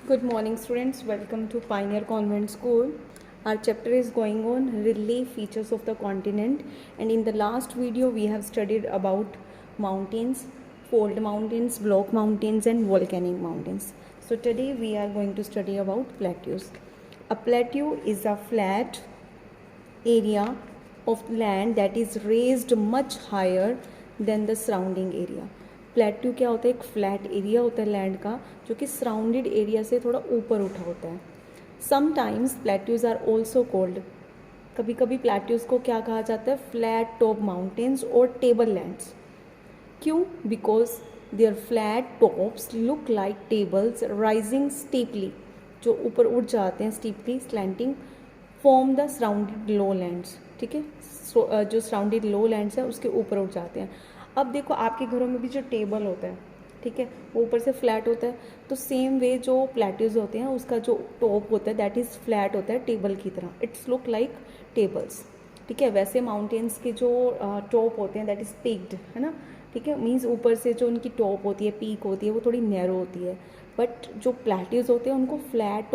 Good morning, students. Welcome to Pioneer Convent School. Our chapter is going on relief features of the continent, and in the last video we have studied about mountains, fold mountains, block mountains, and volcanic mountains. So today we are going to study about plateaus. A plateau is a flat area of land that is raised much higher than the surrounding area. Plateau क्या होता है? एक flat area होता है land का जो कि surrounded area से थोड़ा ऊपर उठा होता है. Sometimes plateaus are also called. कभी कभी प्लेट्यूज को क्या कहा जाता है? फ्लैट टॉप माउंटेन्स और टेबल लैंड्स. क्यों? Because their flat tops look like tables rising steeply. जो ऊपर उठ जाते हैं steeply slanting from the surrounded low lands. ठीक है, जो सराउंडेड लो लैंड्स है उसके ऊपर उठ जाते हैं. अब देखो आपके घरों में भी जो टेबल होता है, ठीक है, वो ऊपर से फ्लैट होता है. तो सेम वे जो प्लेट्यूज होते हैं उसका जो टॉप होता है दैट इज़ फ्लैट होता है टेबल की तरह. It's look like tables. ठीक है, वैसे माउंटेन्स के जो टॉप होते हैं दैट इज़ पीक्ड, है ना. ठीक है, मीन्स ऊपर से जो उनकी टॉप होती है, पीक होती है, वो थोड़ी नैरो होती है. बट जो प्लेट्यूज होते हैं उनको फ्लैट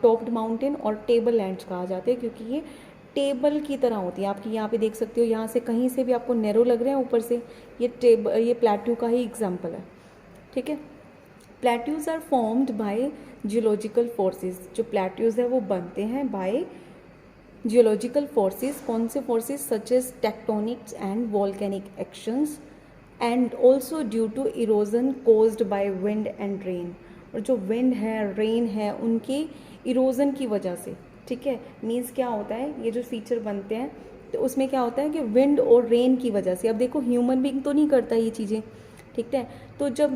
टॉप्ड माउंटेन और टेबल लैंड्स कहा जाते हैं क्योंकि ये टेबल की तरह होती है. आपकी यहाँ पे देख सकते हो, यहाँ से कहीं से भी आपको नैरो लग रहे हैं ऊपर से, ये प्लेट्यू का ही एग्जाम्पल है. ठीक है, plateaus are formed by geological forces. जो प्लेट्यूज है वो बनते हैं बाय जियोलॉजिकल फोर्सेस. कौन से forces? Such as tectonics and volcanic actions and also due to erosion caused by wind and rain. और जो विंड है, रेन है, उनके इरोजन की वजह से. ठीक है, मीन्स क्या होता है, ये जो फीचर बनते हैं तो उसमें क्या होता है कि विंड और रेन की वजह से. अब देखो ह्यूमन बीइंग तो नहीं करता ये चीज़ें, ठीक है. तो जब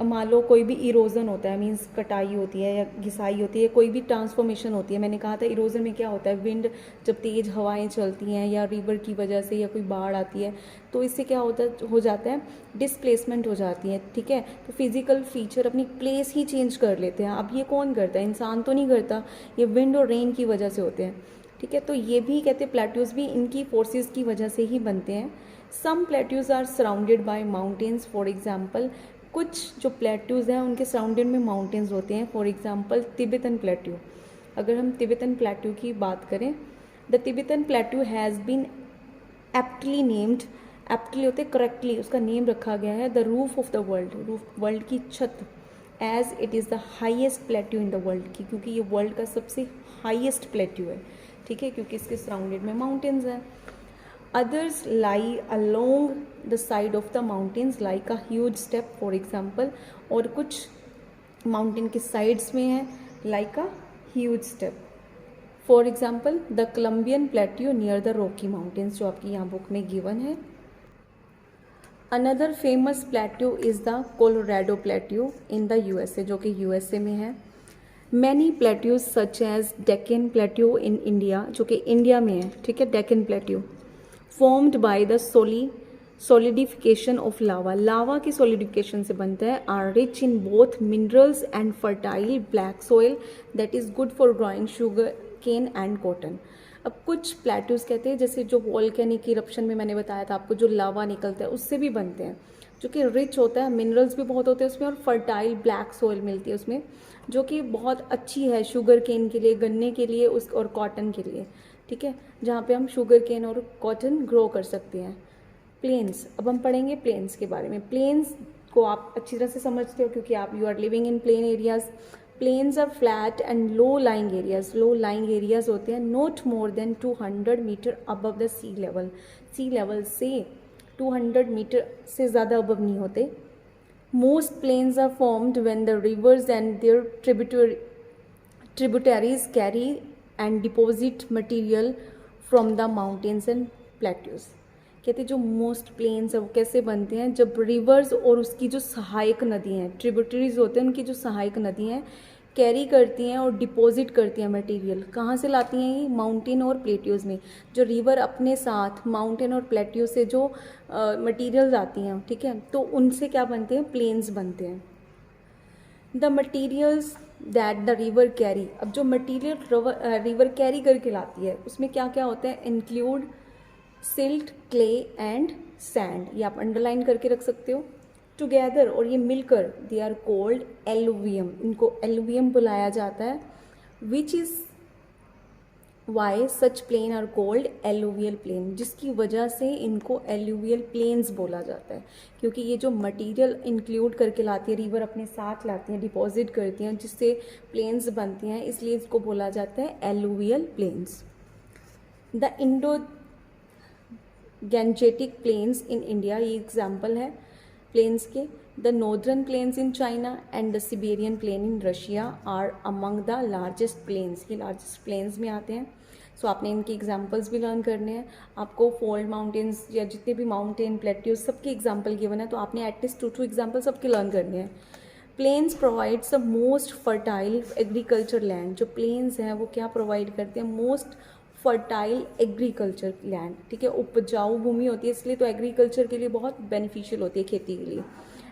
मान लो कोई भी इरोजन होता है, मीन्स कटाई होती है या घिसाई होती है, कोई भी ट्रांसफॉर्मेशन होती है. मैंने कहा था इरोजन में क्या होता है, विंड जब तेज़ हवाएं चलती हैं या रिवर की वजह से या कोई बाढ़ आती है तो इससे क्या हो जाता है, डिस्प्लेसमेंट हो जाती है. ठीक है, तो फिजिकल फीचर अपनी प्लेस ही चेंज कर लेते हैं. अब ये कौन करता है? इंसान तो नहीं करता, ये विंड और रेन की वजह से होते हैं. ठीक है, तो ये भी कहते हैं प्लेट्यूज भी इनकी फोर्सेस की वजह से ही बनते हैं. Some plateaus are surrounded by mountains. For example, कुछ जो प्लेट्यूज हैं उनके सराउंडेड में माउंटेन्स होते हैं. For example Tibetan plateau. अगर हम तिब्बतन प्लेट्यू की बात करें, the Tibetan plateau has been aptly named. Aptly होते करेक्टली, उसका नेम रखा गया है the roof of the world. Roof world की छत. As it is the highest plateau in the world की, क्योंकि ये वर्ल्ड का सबसे हाइएस्ट प्लेट्यू है. ठीक है, क्योंकि इसके सराउंडेड में माउंटेन्स हैं. Others lie along the side of the mountains like a huge step, for example. और कुछ माउंटेन के साइड्स में है like a huge step. For example, the Columbian Plateau near the Rocky Mountains, जो आपकी यहाँ बुक में गिवन है. Another famous plateau is the Colorado Plateau in the USA, जो कि USA में है. Many plateaus such as Deccan Plateau in India, जो कि इंडिया में है. ठीक है, Deccan Plateau formed by the solidification of lava. लावा की solidification से बनता है. are rich in both minerals and fertile black soil that is good for growing sugar cane and cotton. अब कुछ प्लेट्यूज कहते हैं, जैसे जो वॉल्केनिक इरप्शन में मैंने बताया था आपको, जो लावा निकलता है उससे भी बनते हैं, जो कि रिच होता है, मिनरल्स भी बहुत होते हैं उसमें, और फर्टाइल ब्लैक सोइल मिलती है उसमें, जो कि बहुत अच्छी है शुगर केन के लिए, गन्ने के लिए, उस और कॉटन के लिए. ठीक है, जहाँ पे हम शुगर केन और कॉटन ग्रो कर सकते हैं. प्लेन्स. अब हम पढ़ेंगे प्लेन्स के बारे में. प्लेन्स को आप अच्छी तरह से समझते हो क्योंकि आप you are living in plain areas. Plains are flat and low lying areas. Low lying areas होते हैं not more than 200 metre above the sea level. Sea level से 200 मीटर से ज़्यादा अबव नहीं होते. Most plains are formed when the rivers and their tributaries carry and deposit material from the mountains and plateaus. कहते हैं जो most planes है वो कैसे बनते हैं, जब रिवर्स और उसकी जो सहायक नदी हैं, ट्रिब्यूटरीज होते हैं, उनकी जो सहायक नदी हैं कैरी करती हैं और डिपॉजिट करती हैं मटेरियल. कहाँ से लाती हैं ये? माउंटेन और प्लेट्यूज़ में. जो रिवर अपने साथ माउंटेन और प्लेट्यू से जो मटेरियल्स आती हैं, ठीक है, तो उनसे क्या बनते हैं? प्लेन्स बनते हैं. The materials that the river carry. अब जो मटीरियल रिवर कैरी करके लाती है उसमें क्या क्या होता है? Include silt, clay and sand. ये आप अंडरलाइन करके रख सकते हो. टुगेदर और ये मिलकर दे आर कॉल्ड एलुवियम, इनको एलुवियम बुलाया जाता है. Which is why such plain are called alluvial plain, जिसकी वजह से इनको एलुवियल प्लेन्स बोला जाता है, क्योंकि ये जो मटेरियल इंक्लूड करके लाती है रिवर, अपने साथ लाती हैं, डिपॉजिट करती हैं, जिससे प्लेन्स बनती हैं, इसलिए इसको बोला जाता है alluvial plains. The Indo Gangetic plains in India, ये एग्जाम्पल है प्लेन्स के. The northern plains in China and the Siberian plain in Russia are among the largest plains, ये लार्जेस्ट प्लेन्स में आते हैं. सो आपने इनके एग्जाम्पल्स भी लर्न करने हैं. आपको फोल्ड माउंटेन्स या जितने भी माउंटेन प्लेट्यूज सबके एग्जाम्पल गिवन है, तो आपने एटलीस्ट 2 एग्जाम्पल सबके लर्न करने हैं. Plains provides the most fertile agriculture land, जो प्लेन्स हैं वो क्या प्रोवाइड करते हैं, मोस्ट फर्टाइल एग्रीकल्चर लैंड. ठीक है, उपजाऊ भूमि होती है, इसलिए तो एग्रीकल्चर के लिए बहुत बेनिफिशियल होती है खेती के लिए.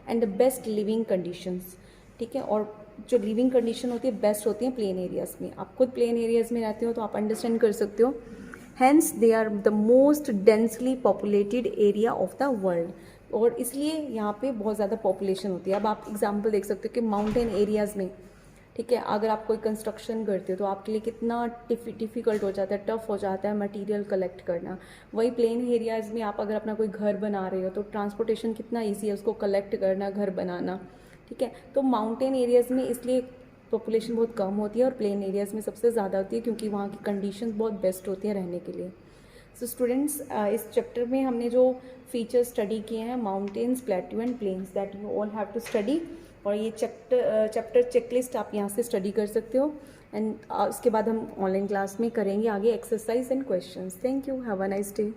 And the best living conditions. ठीक है, और जो लिविंग कंडीशन होती है बेस्ट होती है प्लेन एरियाज़ में. आप खुद प्लेन एरियाज़ में रहते हो तो आप अंडरस्टैंड कर सकते हो. Hence they are the most densely populated area of the world, और इसलिए यहाँ पे बहुत ज़्यादा पॉपुलेशन होती है. अब आप एग्जांपल देख सकते हो कि माउंटेन एरियाज़ में, ठीक है, अगर आप कोई कंस्ट्रक्शन करते हो तो आपके लिए कितना डिफ़िकल्ट हो जाता है, टफ हो जाता है मटेरियल कलेक्ट करना. वही प्लेन एरियाज़ में आप अगर अपना कोई घर बना रहे हो तो ट्रांसपोर्टेशन कितना ईजी है, उसको कलेक्ट करना, घर बनाना. ठीक है, तो माउंटेन एरियाज़ में इसलिए पॉपुलेशन बहुत कम होती है और प्लेन एरियाज़ में सबसे ज़्यादा होती है, क्योंकि वहाँ की कंडीशन बहुत बेस्ट होती है रहने के लिए. सो स्टूडेंट्स, इस चैप्टर में हमने जो फीचर्स स्टडी किए हैं, mountains, plateau and plains, that you all have to study. और ये चैप्टर चेकलिस्ट आप यहाँ से स्टडी कर सकते हो. एंड उसके बाद हम ऑनलाइन क्लास में करेंगे आगे exercise and questions. Thank you, have a nice day.